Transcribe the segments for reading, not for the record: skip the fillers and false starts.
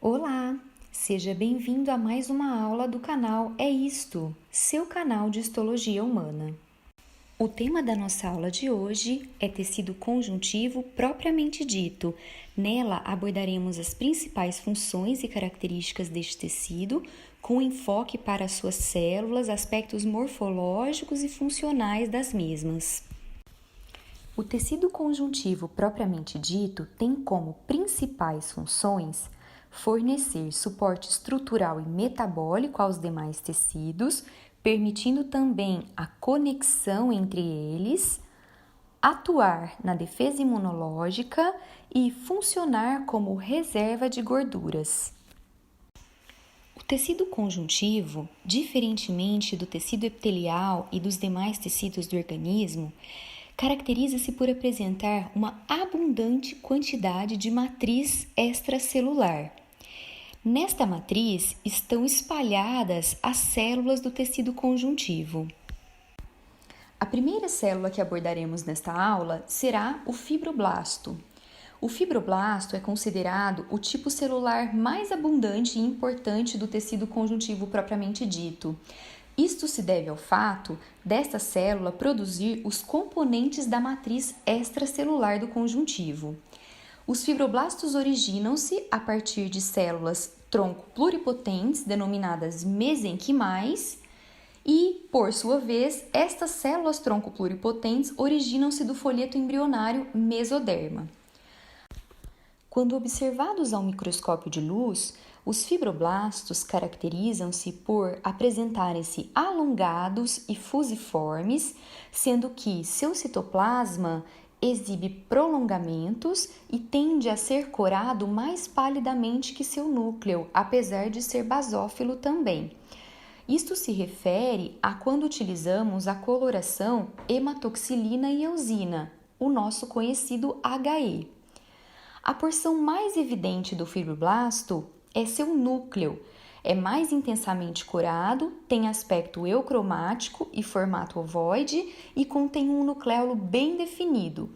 Olá, seja bem-vindo a mais uma aula do canal É Isto, seu canal de histologia humana. O tema da nossa aula de hoje é tecido conjuntivo propriamente dito. Nela abordaremos as principais funções e características deste tecido, com enfoque para suas células, aspectos morfológicos e funcionais das mesmas. O tecido conjuntivo propriamente dito tem como principais funções fornecer suporte estrutural e metabólico aos demais tecidos, permitindo também a conexão entre eles, atuar na defesa imunológica e funcionar como reserva de gorduras. O tecido conjuntivo, diferentemente do tecido epitelial e dos demais tecidos do organismo, caracteriza-se por apresentar uma abundante quantidade de matriz extracelular. Nesta matriz estão espalhadas as células do tecido conjuntivo. A primeira célula que abordaremos nesta aula será o fibroblasto. O fibroblasto é considerado o tipo celular mais abundante e importante do tecido conjuntivo propriamente dito. Isto se deve ao fato desta célula produzir os componentes da matriz extracelular do conjuntivo. Os fibroblastos originam-se a partir de células tronco pluripotentes, denominadas mesenquimais, e, por sua vez, estas células tronco pluripotentes originam-se do folheto embrionário mesoderma. Quando observados ao microscópio de luz, os fibroblastos caracterizam-se por apresentarem-se alongados e fusiformes, sendo que seu citoplasma exibe prolongamentos e tende a ser corado mais palidamente que seu núcleo, apesar de ser basófilo também. Isto se refere a quando utilizamos a coloração hematoxilina e eosina, o nosso conhecido HE. A porção mais evidente do fibroblasto é seu núcleo. É mais intensamente corado, tem aspecto eucromático e formato ovoide e contém um nucleolo bem definido.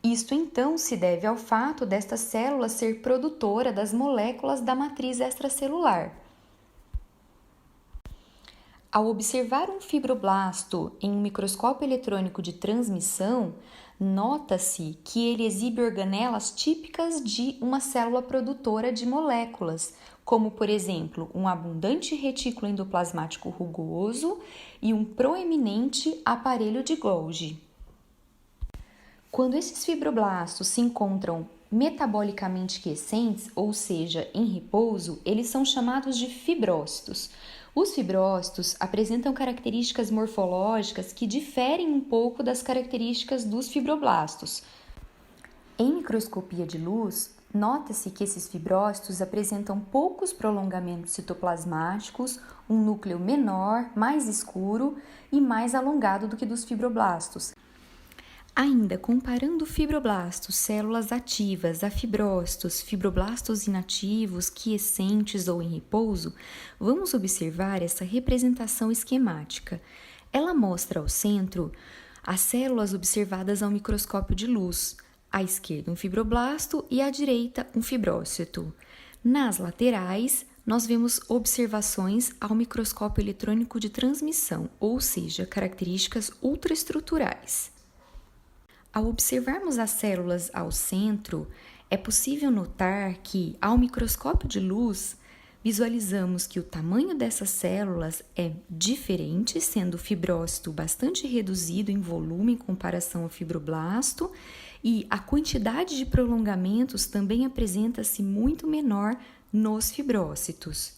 Isto então se deve ao fato desta célula ser produtora das moléculas da matriz extracelular. Ao observar um fibroblasto em um microscópio eletrônico de transmissão, nota-se que ele exibe organelas típicas de uma célula produtora de moléculas, como, por exemplo, um abundante retículo endoplasmático rugoso e um proeminente aparelho de Golgi. Quando esses fibroblastos se encontram metabolicamente quiescentes, ou seja, em repouso, eles são chamados de fibrócitos. Os fibrócitos apresentam características morfológicas que diferem um pouco das características dos fibroblastos. Em microscopia de luz, nota-se que esses fibrócitos apresentam poucos prolongamentos citoplasmáticos, um núcleo menor, mais escuro e mais alongado do que dos fibroblastos. Ainda comparando fibroblastos, células ativas, a fibrócitos, fibroblastos inativos, quiescentes ou em repouso, vamos observar essa representação esquemática. Ela mostra ao centro as células observadas ao microscópio de luz, à esquerda um fibroblasto e à direita um fibrócito. Nas laterais, nós vemos observações ao microscópio eletrônico de transmissão, ou seja, características ultraestruturais. Ao observarmos as células ao centro, é possível notar que, ao microscópio de luz, visualizamos que o tamanho dessas células é diferente, sendo o fibrócito bastante reduzido em volume em comparação ao fibroblasto, e a quantidade de prolongamentos também apresenta-se muito menor nos fibrócitos.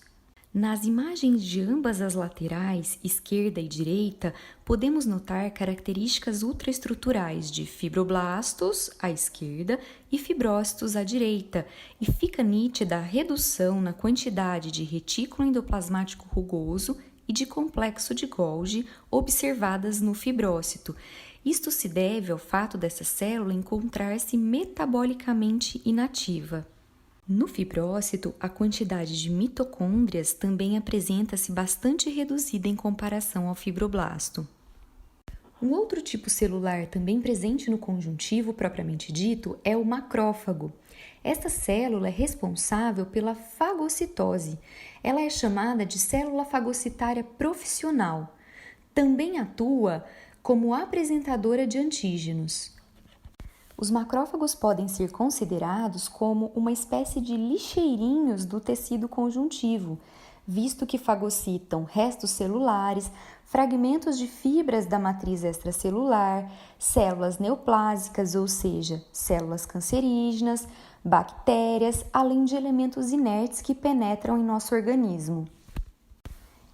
Nas imagens de ambas as laterais, esquerda e direita, podemos notar características ultraestruturais de fibroblastos à esquerda e fibrócitos à direita, e fica nítida a redução na quantidade de retículo endoplasmático rugoso e de complexo de Golgi observadas no fibrócito. Isto se deve ao fato dessa célula encontrar-se metabolicamente inativa. No fibrócito, a quantidade de mitocôndrias também apresenta-se bastante reduzida em comparação ao fibroblasto. Um outro tipo celular também presente no conjuntivo propriamente dito é o macrófago. Esta célula é responsável pela fagocitose. Ela é chamada de célula fagocitária profissional. Também atua como apresentadora de antígenos. Os macrófagos podem ser considerados como uma espécie de lixeirinhos do tecido conjuntivo, visto que fagocitam restos celulares, fragmentos de fibras da matriz extracelular, células neoplásicas, ou seja, células cancerígenas, bactérias, além de elementos inertes que penetram em nosso organismo.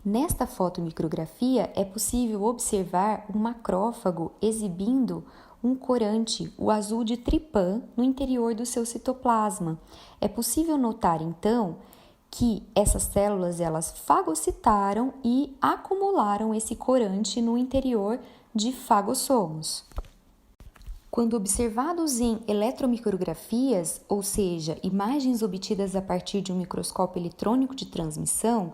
Nesta fotomicrografia é possível observar um macrófago exibindo um corante, o azul de trypan, no interior do seu citoplasma. É possível notar, então, que essas células elas fagocitaram e acumularam esse corante no interior de fagossomos. Quando observados em eletromicrografias, ou seja, imagens obtidas a partir de um microscópio eletrônico de transmissão,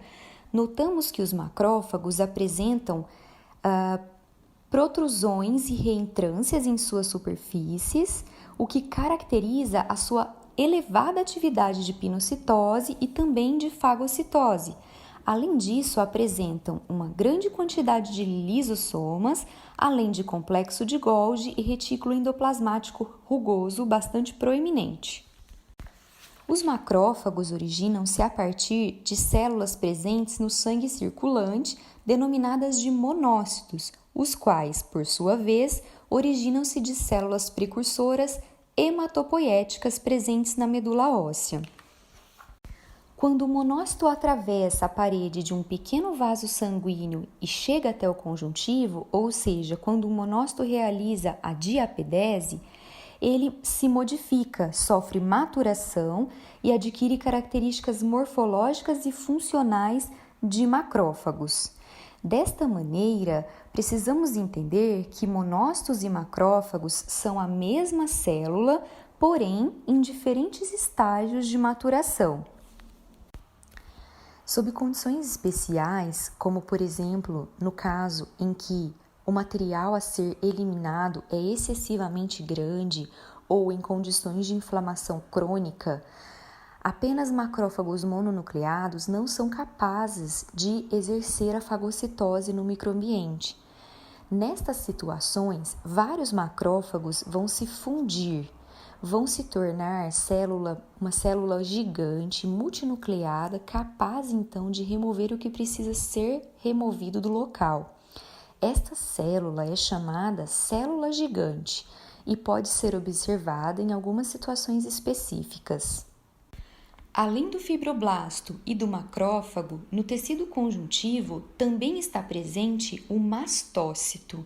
notamos que os macrófagos apresentam protrusões e reentrâncias em suas superfícies, o que caracteriza a sua elevada atividade de pinocitose e também de fagocitose. Além disso, apresentam uma grande quantidade de lisossomas, além de complexo de Golgi e retículo endoplasmático rugoso bastante proeminente. Os macrófagos originam-se a partir de células presentes no sangue circulante, denominadas de monócitos, os quais, por sua vez, originam-se de células precursoras hematopoéticas presentes na medula óssea. Quando o monócito atravessa a parede de um pequeno vaso sanguíneo e chega até o conjuntivo, ou seja, quando o monócito realiza a diapedese, ele se modifica, sofre maturação e adquire características morfológicas e funcionais de macrófagos. Desta maneira, precisamos entender que monócitos e macrófagos são a mesma célula, porém em diferentes estágios de maturação. Sob condições especiais, como por exemplo no caso em que o material a ser eliminado é excessivamente grande ou em condições de inflamação crônica, apenas macrófagos mononucleados não são capazes de exercer a fagocitose no microambiente. Nestas situações, vários macrófagos vão se fundir, vão se tornar uma célula gigante, multinucleada, capaz então de remover o que precisa ser removido do local. Esta célula é chamada célula gigante e pode ser observada em algumas situações específicas. Além do fibroblasto e do macrófago, no tecido conjuntivo também está presente o mastócito.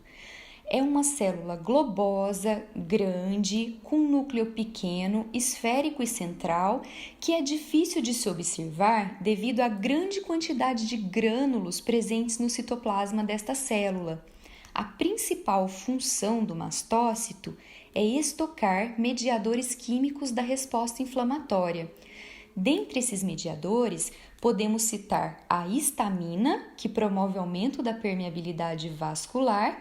É uma célula globosa, grande, com núcleo pequeno, esférico e central, que é difícil de se observar devido à grande quantidade de grânulos presentes no citoplasma desta célula. A principal função do mastócito é estocar mediadores químicos da resposta inflamatória. Dentre esses mediadores, podemos citar a histamina, que promove o aumento da permeabilidade vascular,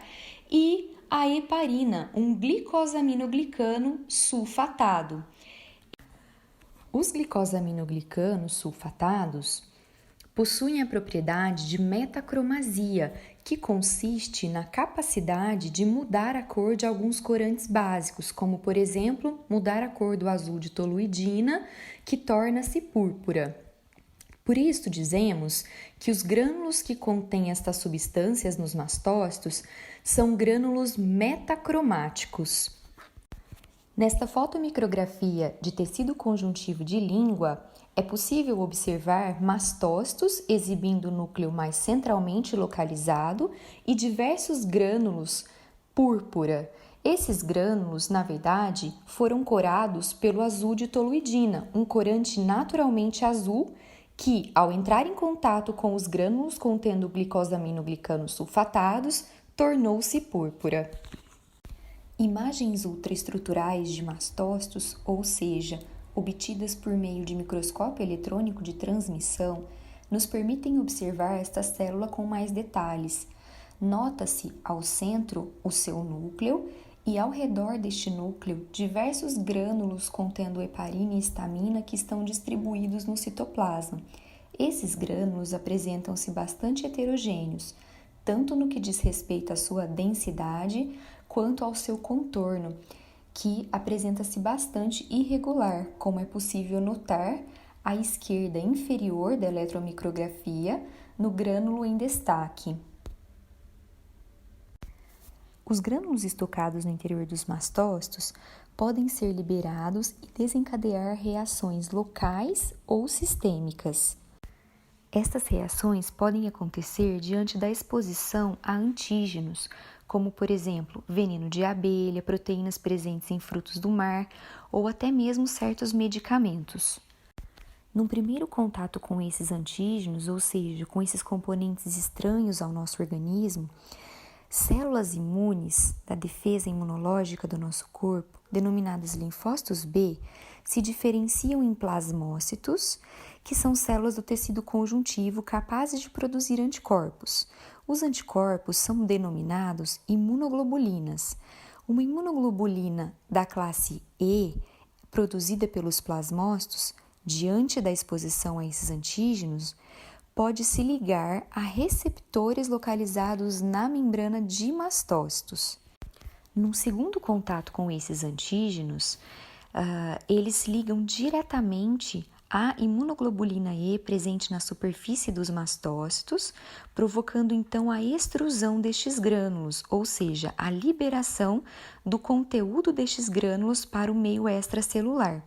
e a heparina, um glicosaminoglicano sulfatado. Os glicosaminoglicanos sulfatados possuem a propriedade de metacromasia, que consiste na capacidade de mudar a cor de alguns corantes básicos, como, por exemplo, mudar a cor do azul de toluidina, que torna-se púrpura. Por isso, dizemos que os grânulos que contêm estas substâncias nos mastócitos são grânulos metacromáticos. Nesta fotomicrografia de tecido conjuntivo de língua, é possível observar mastócitos exibindo o núcleo mais centralmente localizado e diversos grânulos púrpura. Esses grânulos, na verdade, foram corados pelo azul de toluidina, um corante naturalmente azul que, ao entrar em contato com os grânulos contendo glicosaminoglicanos sulfatados, tornou-se púrpura. Imagens ultraestruturais de mastócitos, ou seja, obtidas por meio de microscópio eletrônico de transmissão, nos permitem observar esta célula com mais detalhes. Nota-se ao centro o seu núcleo e ao redor deste núcleo diversos grânulos contendo heparina e histamina que estão distribuídos no citoplasma. Esses grânulos apresentam-se bastante heterogêneos, tanto no que diz respeito à sua densidade quanto ao seu contorno, que apresenta-se bastante irregular, como é possível notar à esquerda inferior da eletromicrografia no grânulo em destaque. Os grânulos estocados no interior dos mastócitos podem ser liberados e desencadear reações locais ou sistêmicas. Estas reações podem acontecer diante da exposição a antígenos, como, por exemplo, veneno de abelha, proteínas presentes em frutos do mar ou até mesmo certos medicamentos. No primeiro contato com esses antígenos, ou seja, com esses componentes estranhos ao nosso organismo, células imunes da defesa imunológica do nosso corpo, denominadas linfócitos B, se diferenciam em plasmócitos, que são células do tecido conjuntivo capazes de produzir anticorpos. Os anticorpos são denominados imunoglobulinas. Uma imunoglobulina da classe E, produzida pelos plasmócitos, diante da exposição a esses antígenos, pode se ligar a receptores localizados na membrana de mastócitos. Num segundo contato com esses antígenos, eles ligam diretamente à imunoglobulina E presente na superfície dos mastócitos, provocando então a extrusão destes grânulos, ou seja, a liberação do conteúdo destes grânulos para o meio extracelular,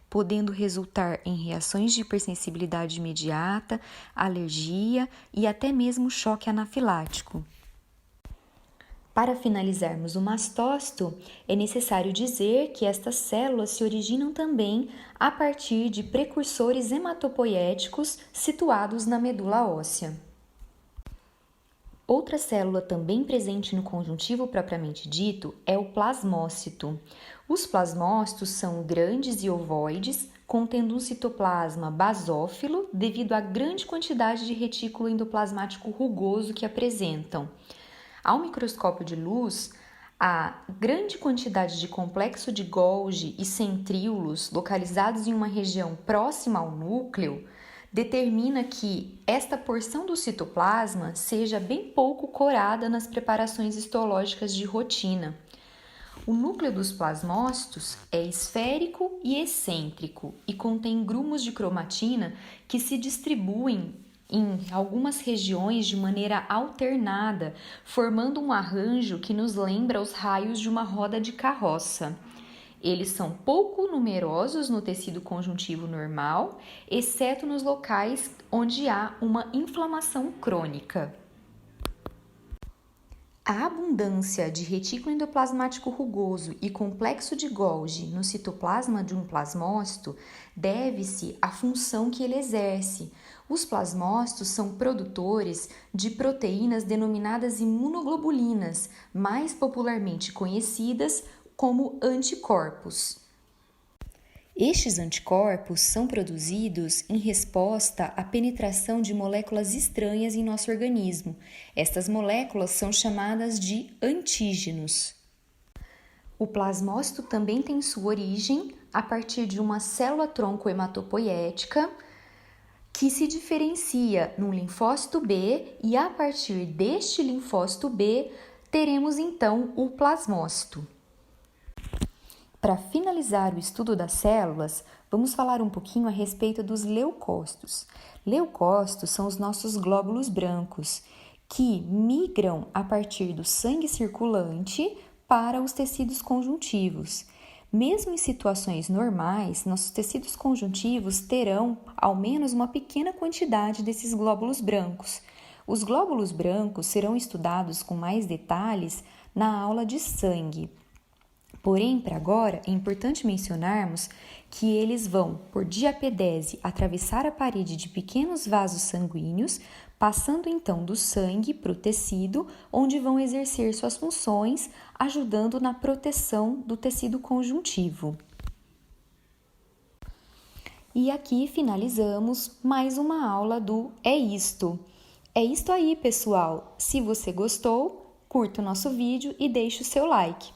podendo resultar em reações de hipersensibilidade imediata, alergia e até mesmo choque anafilático. Para finalizarmos o mastócito, é necessário dizer que estas células se originam também a partir de precursores hematopoéticos situados na medula óssea. Outra célula também presente no conjuntivo propriamente dito é o plasmócito. Os plasmócitos são grandes e ovoides, contendo um citoplasma basófilo devido à grande quantidade de retículo endoplasmático rugoso que apresentam. Ao microscópio de luz, a grande quantidade de complexo de Golgi e centríolos localizados em uma região próxima ao núcleo determina que esta porção do citoplasma seja bem pouco corada nas preparações histológicas de rotina. O núcleo dos plasmócitos é esférico e excêntrico e contém grumos de cromatina que se distribuem em algumas regiões de maneira alternada, formando um arranjo que nos lembra os raios de uma roda de carroça. Eles são pouco numerosos no tecido conjuntivo normal, exceto nos locais onde há uma inflamação crônica. A abundância de retículo endoplasmático rugoso e complexo de Golgi no citoplasma de um plasmócito deve-se à função que ele exerce. Os plasmócitos são produtores de proteínas denominadas imunoglobulinas, mais popularmente conhecidas como anticorpos. Estes anticorpos são produzidos em resposta à penetração de moléculas estranhas em nosso organismo. Estas moléculas são chamadas de antígenos. O plasmócito também tem sua origem a partir de uma célula-tronco hematopoética que se diferencia num linfócito B e a partir deste linfócito B teremos então o plasmócito. Para finalizar o estudo das células, vamos falar um pouquinho a respeito dos leucócitos. Leucócitos são os nossos glóbulos brancos, que migram a partir do sangue circulante para os tecidos conjuntivos. Mesmo em situações normais, nossos tecidos conjuntivos terão ao menos uma pequena quantidade desses glóbulos brancos. Os glóbulos brancos serão estudados com mais detalhes na aula de sangue. Porém, para agora, é importante mencionarmos que eles vão, por diapedese, atravessar a parede de pequenos vasos sanguíneos, passando então do sangue para o tecido, onde vão exercer suas funções, ajudando na proteção do tecido conjuntivo. E aqui finalizamos mais uma aula do É Isto. É isto aí, pessoal! Se você gostou, curta o nosso vídeo e deixe o seu like.